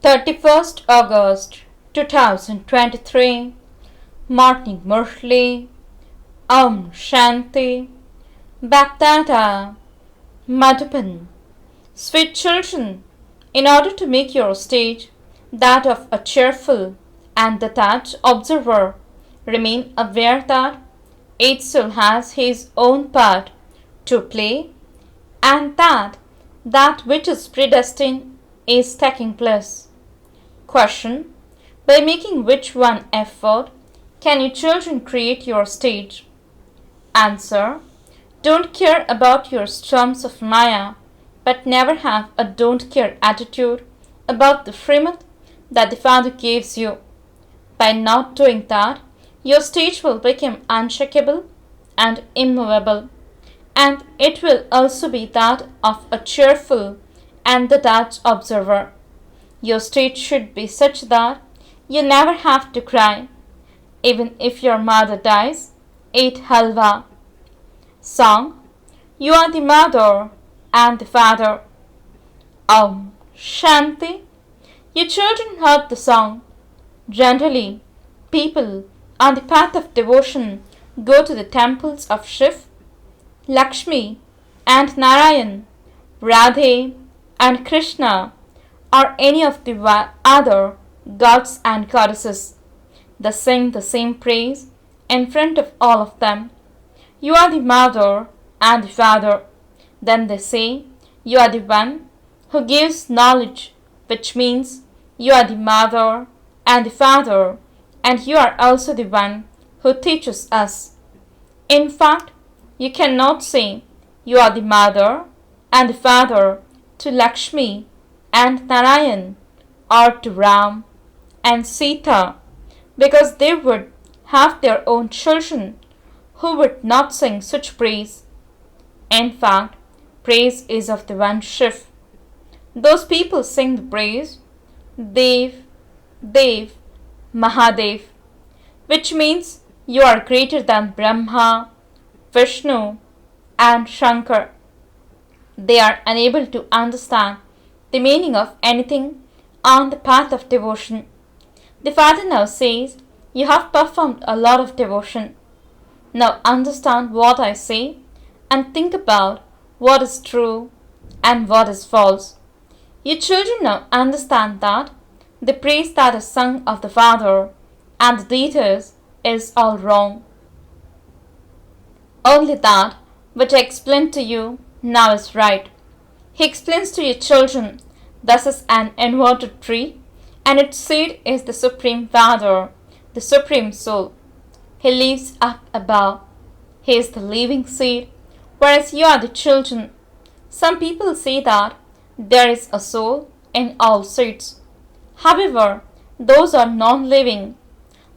31st August 2023 Morning Murli Om Shanti BapDada Madhuban. Sweet children, in order to make your stage that of a cheerful and detached observer, remain aware that each soul has his own part to play and that which is predestined is taking place. Question: by making which one effort can you children create your stage? Answer: don't care about your storms of Maya, but never have a don't care attitude about the freedom that the Father gives you. By not doing that, your stage will become unshakable and immovable, and it will also be that of a cheerful and detached observer. Your state should be such that you never have to cry, even if your mother dies. Eat halwa. Song: you are the mother and the father. Om Shanti. You children heard the song. Generally, people on the path of devotion go to the temples of Shiv, Lakshmi and Narayan, Radhe and Krishna, or any of the other gods and goddesses. They sing the same praise in front of all of them. You are the mother and the father. Then they say, you are the one who gives knowledge, which means you are the mother and the father, and you are also the one who teaches us. In fact, you cannot say you are the mother and the father to Lakshmi and Narayan or to Ram and Sita, because they would have their own children who would not sing such praise. In fact, praise is of the one Shiv. Those people sing the praise Dev, Dev, Mahadev, which means you are greater than Brahma, Vishnu and Shankar. They are unable to understand the meaning of anything on the path of devotion. The Father now says, you have performed a lot of devotion. Now understand what I say and think about what is true and what is false. You children now understand that the praise that is sung of the Father and the deities is all wrong. Only that which I explained to you now is right. He explains to you children, this is an inverted tree, and its seed is the Supreme Father, the Supreme Soul. He lives up above. He is the living seed, whereas you are the children. Some people say that there is a soul in all seeds. However, those are non-living.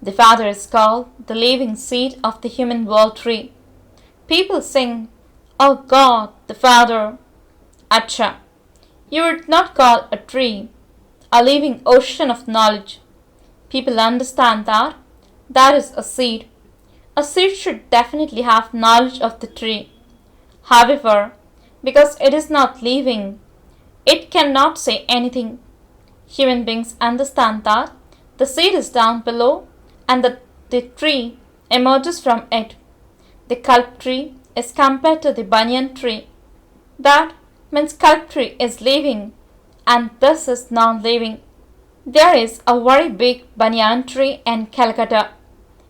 The Father is called the living seed of the human world tree. People sing, oh God, the Father. Acha, you would not call a tree a living ocean of knowledge. People understand that that is a seed. A seed should definitely have knowledge of the tree. However, because it is not living, it cannot say anything. Human beings understand that the seed is down below and that the tree emerges from it. The kalp tree is compared to the banyan tree. That means kalp tree is living and this is non-living. There is a very big banyan tree in Calcutta.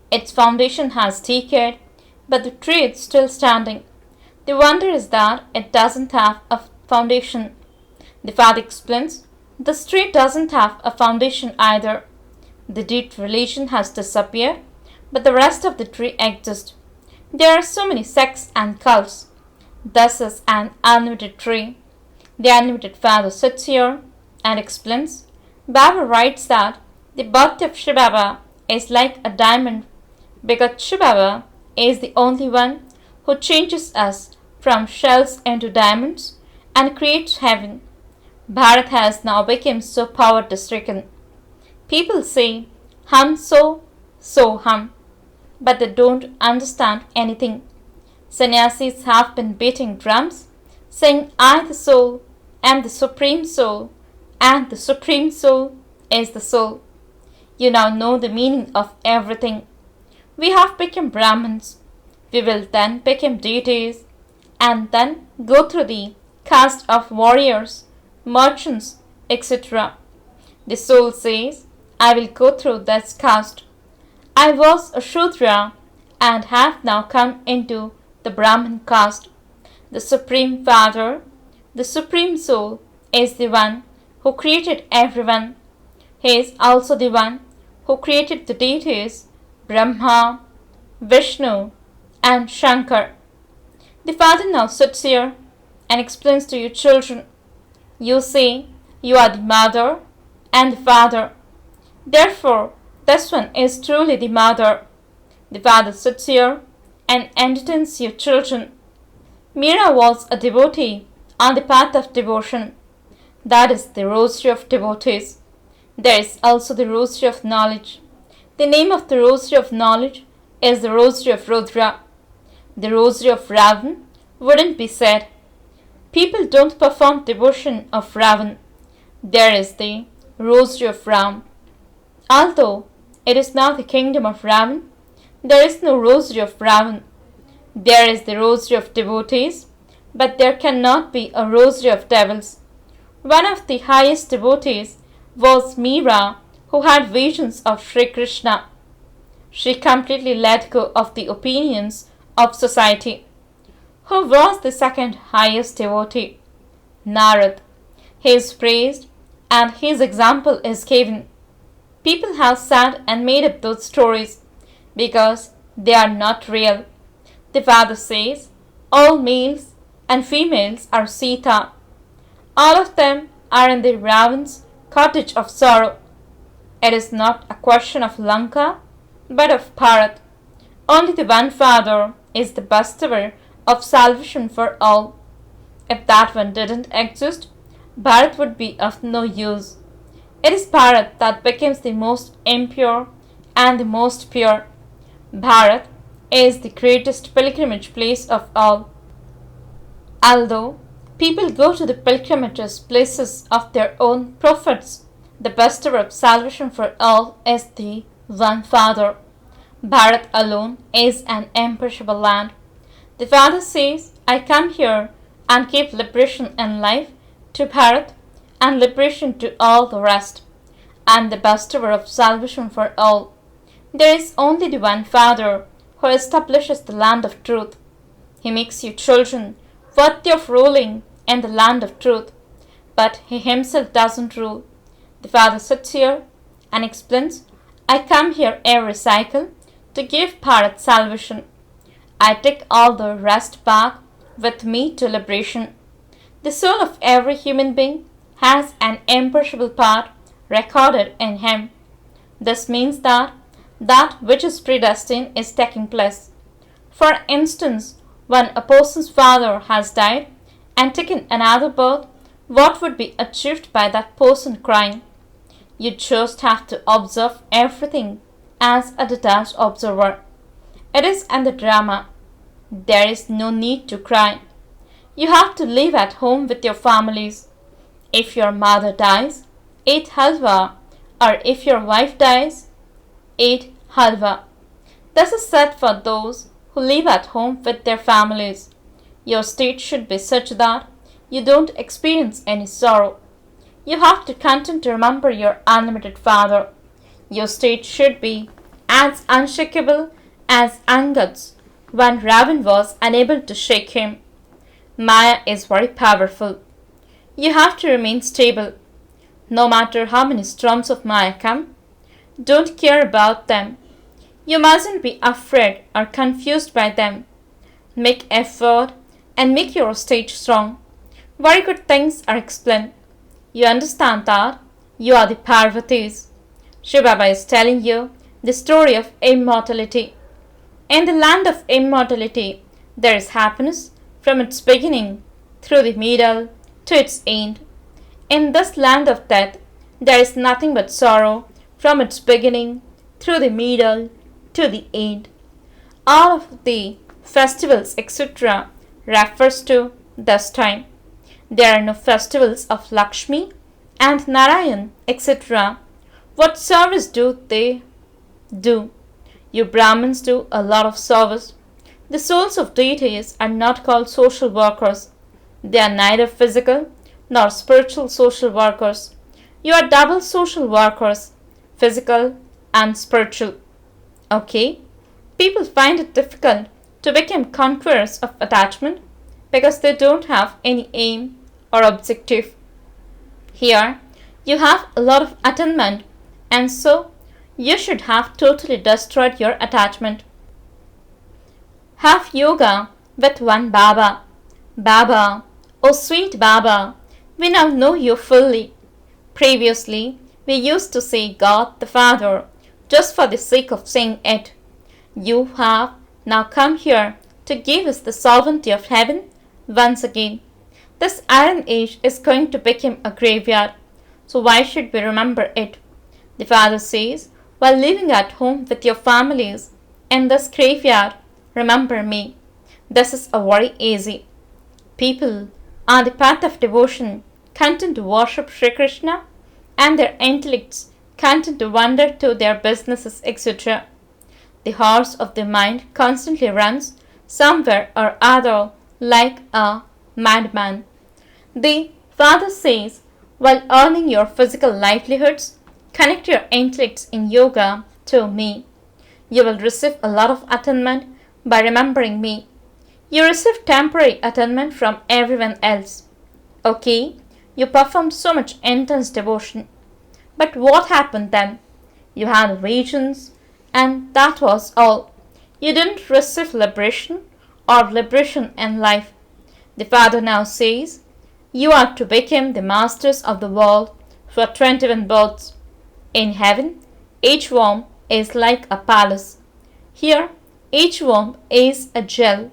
Its foundation has decayed, but the tree is still standing. The wonder is that it doesn't have a foundation. The Father explains, this tree doesn't have a foundation either. The deep religion has disappeared, but the rest of the tree exists. There are so many sects and cults. This is an unlimited tree. The unlimited Father sits here and explains. Baba writes that the birth of shivbaba is like a diamond, because shivbaba is the only one who changes us from shells into diamonds and creates heaven. Bharat has now become so poverty-stricken. People say, hum so hum, but they don't understand anything. Sannyasis have been beating drums, saying, I the soul am the Supreme Soul, and the Supreme Soul is the soul. You now know the meaning of everything. We have become Brahmins. We will then become deities and then go through the caste of warriors, merchants, etc. The soul says, I will go through this caste. I was a Shudra and have now come into the Brahmin caste. The Supreme Father, the Supreme Soul, is the one who created everyone. He is also the one who created the deities Brahma, Vishnu, and Shankar. The Father now sits here and explains to you children. You say you are the mother and the father. Therefore, this one is truly the mother. The Father sits here and entertains you children. Meera was a devotee on the path of devotion. That is the rosary of devotees. There is also the rosary of knowledge. The name of the rosary of knowledge is the rosary of Rudra. The rosary of Ravan wouldn't be said. People don't perform devotion of Ravan. There is the rosary of Ram. Although it is now the kingdom of Ravan, there is no rosary of Ravan. There is the rosary of devotees, but there cannot be a rosary of devils. One of the highest devotees was Meera, who had visions of Sri Krishna. She completely let go of the opinions of society. Who was the second highest devotee? Narad. He is praised and his example is given. People have sat and made up those stories because they are not real. The Father says all males and females are Sita. All of them are in the Ravan's cottage of sorrow. It is not a question of Lanka, but of Bharat. Only the one Father is the bestower of salvation for all. If that one didn't exist, Bharat would be of no use. It is Bharat that becomes the most impure and the most pure. Bharat is the greatest pilgrimage place of all. Although people go to the pilgrimages places of their own prophets, the bestower of salvation for all is the one Father. Bharat alone is an imperishable land. The Father says, I come here and give liberation and life to Bharat and liberation to all the rest. I am the bestower of salvation for all. There is only the one Father who establishes the land of truth. He makes you children worthy of ruling in the land of truth, but he himself doesn't rule. The Father sits here and explains, I come here every cycle to give Bharat salvation. I take all the rest back with me to liberation. The soul of every human being has an imperishable part recorded in him. This means that that which is predestined is taking place. For instance, when a person's father has died and taken another birth, what would be achieved by that person crying? You just have to observe everything as a detached observer. It is in the drama. There is no need to cry. You have to live at home with your families. If your mother dies, eat halwa, or if your wife dies, eat halwa. This is said for those who live at home with their families. Your state should be such that you don't experience any sorrow. You have to continue to remember your unlimited Father. Your state should be as unshakable as Angad's when Ravan was unable to shake him. Maya is very powerful. You have to remain stable. No matter how many storms of Maya come, don't care about them. You mustn't be afraid or confused by them. Make effort and make your state strong. Very good things are explained. You understand that you are the Parvatis. Shivbaba is telling you the story of immortality. In the land of immortality, there is happiness from its beginning through the middle to its end. In this land of death, there is nothing but sorrow from its beginning through the middle to the end. All of the festivals, etc., refers to this time. There are no festivals of Lakshmi and Narayan, etc., What service do they do? You Brahmins do a lot of service. The souls of deities are not called social workers. They are neither physical nor spiritual social workers. You are double social workers, physical and spiritual. Okay? People find it difficult to become conquerors of attachment because they don't have any aim or objective. Here, you have a lot of attainment, and so you should have totally destroyed your attachment. Have yoga with one Baba. Baba, oh sweet Baba, we now know you fully. Previously, we used to say God the Father just for the sake of saying it. You have now come here to give us the sovereignty of heaven once again. This Iron Age is going to become a graveyard, so why should we remember it? The Father says, while living at home with your families in this graveyard, remember me. This is a very easy. People on the path of devotion content to worship Sri Krishna, and their intellects content to wander to their businesses, etc. The horse of the mind constantly runs somewhere or other like a madman. The Father says, while earning your physical livelihoods, connect your intellects in yoga to me. You will receive a lot of attainment by remembering me. You receive temporary attainment from everyone else. Okay, you performed so much intense devotion. But what happened then? You had visions, and that was all. You didn't receive liberation or liberation in life. The Father now says, you are to become the masters of the world for 21 births. In heaven, each worm is like a palace. Here, each worm is a jewel.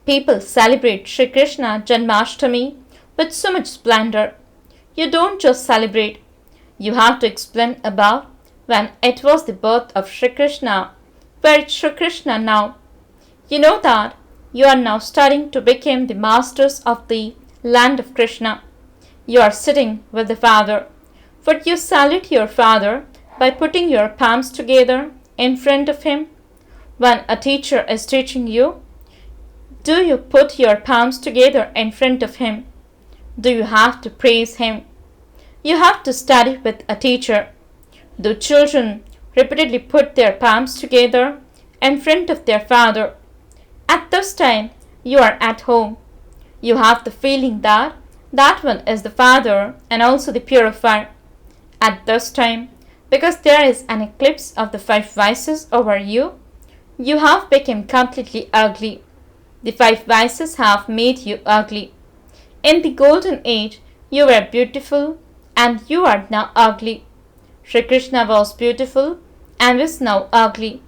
People celebrate Sri Krishna Janmashtami with so much splendor. You don't just celebrate. You have to explain about when it was the birth of Sri Krishna. Where is Sri Krishna now? You know that you are now starting to become the masters of the land of Krishna. You are sitting with the Father. Would you salute your Father by putting your palms together in front of him? When a teacher is teaching you, do you put your palms together in front of him? Do you have to praise him? You have to study with a teacher. Do children repeatedly put their palms together in front of their father? At this time, you are at home. You have the feeling that that one is the Father and also the purifier. At this time, because there is an eclipse of the 5 vices over you, you have become completely ugly. The 5 vices have made you ugly. In the golden age, you were beautiful and you are now ugly. Sri Krishna was beautiful and is now ugly.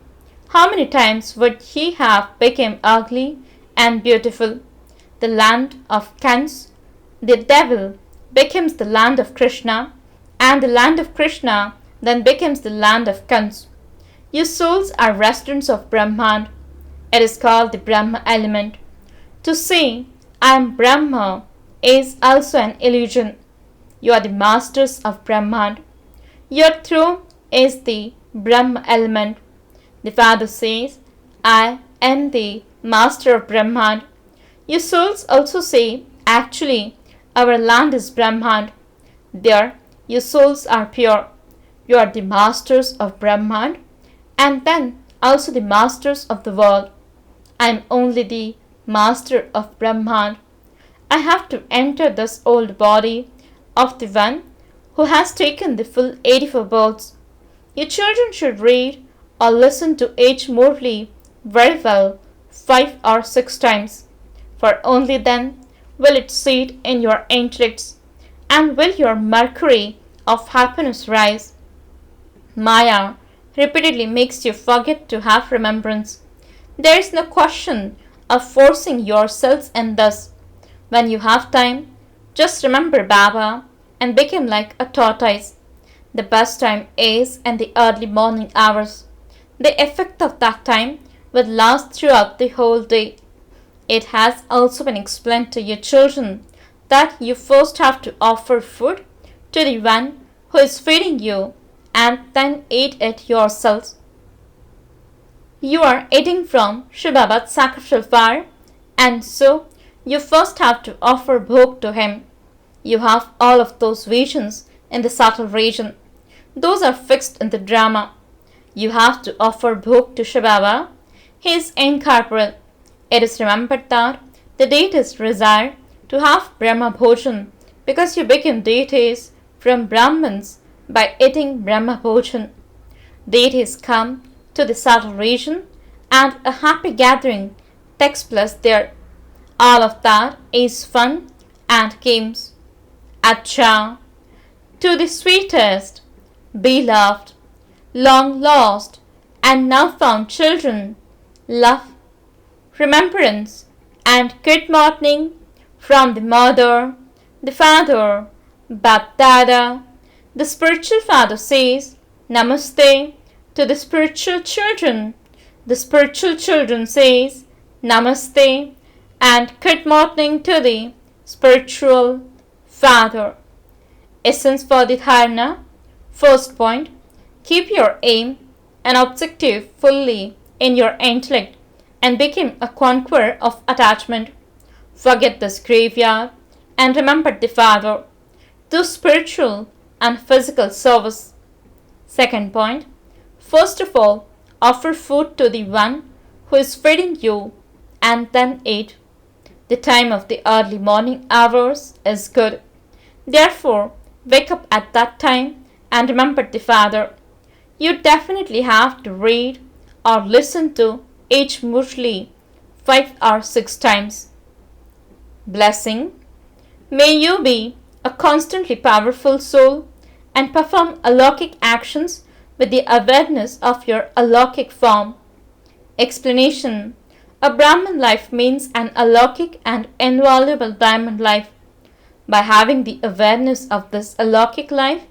How many times would he have become ugly and beautiful? The land of Kans, the devil, becomes the land of Krishna, and the land of Krishna then becomes the land of Kans. You souls are residents of Brahman. It is called the Brahma element. To say I am Brahma is also an illusion. You are the masters of Brahman. Your throne is the Brahma element. The Father says, I am the master of Brahman. You souls also say, actually, our land is Brahman. There, you souls are pure. You are the masters of Brahman and then also the masters of the world. I am only the master of Brahman. I have to enter this old body of the one who has taken the full 84 births. Your children should read or listen to H. Murli very well 5 or 6 times, for only then will it sit in your intellects and will your mercury of happiness rise. Maya repeatedly makes you forget to have remembrance. There is no question of forcing yourselves in this. When you have time, just remember Baba and become like a tortoise. The best time is in the early morning hours. The effect of that time will last throughout the whole day. It has also been explained to your children that you first have to offer food to the one who is feeding you, and then eat it yourselves. You are eating from Shivbaba's sacrificial fire, and so you first have to offer bhog to him. You have all of those visions in the subtle region. Those are fixed in the drama. You have to offer bhog to Shivbaba. He is incorporeal. It is remembered that the deities desire to have Brahma Bhojan because you become deities from Brahmins by eating Brahma Bhojan. Deities come to the subtle region and a happy gathering takes place there. All of that is fun and games. Acha, to the sweetest, beloved, long lost, and now found children, love, remembrance, and good morning from the mother, the father, BapDada. The spiritual father says Namaste to the spiritual children. The spiritual children says Namaste and good morning to the spiritual father. Essence for the dharana. First point, keep your aim and objective fully in your intellect and become a conqueror of attachment. Forget this graveyard and remember the Father. Do spiritual and physical service. Second point, first of all, offer food to the one who is feeding you and then eat. The time of the early morning hours is good. Therefore, wake up at that time and remember the Father. You definitely have to read or listen to each Murli 5 or 6 times. Blessing. May you be a constantly powerful soul and perform alaukic actions with the awareness of your alaukic form. Explanation. A Brahman life means an alaukic and invaluable diamond life. By having the awareness of this alaukic life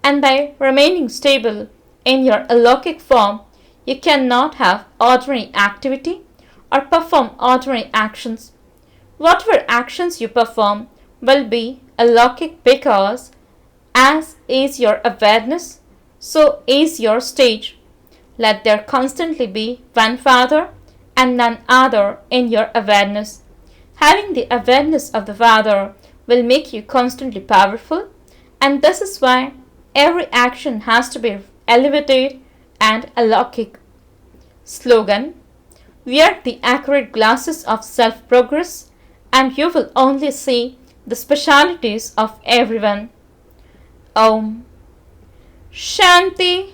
and by remaining stable in your alaukic form, you cannot have ordinary activity or perform ordinary actions. Whatever actions you perform will be alaukic because as is your awareness, so is your stage. Let there constantly be one Father and none other in your awareness. Having the awareness of the Father will make you constantly powerful, and this is why every action has to be elevated and alaukic. Slogan. Wear the accurate glasses of self-progress and you will only see the specialities of everyone. Om Shanti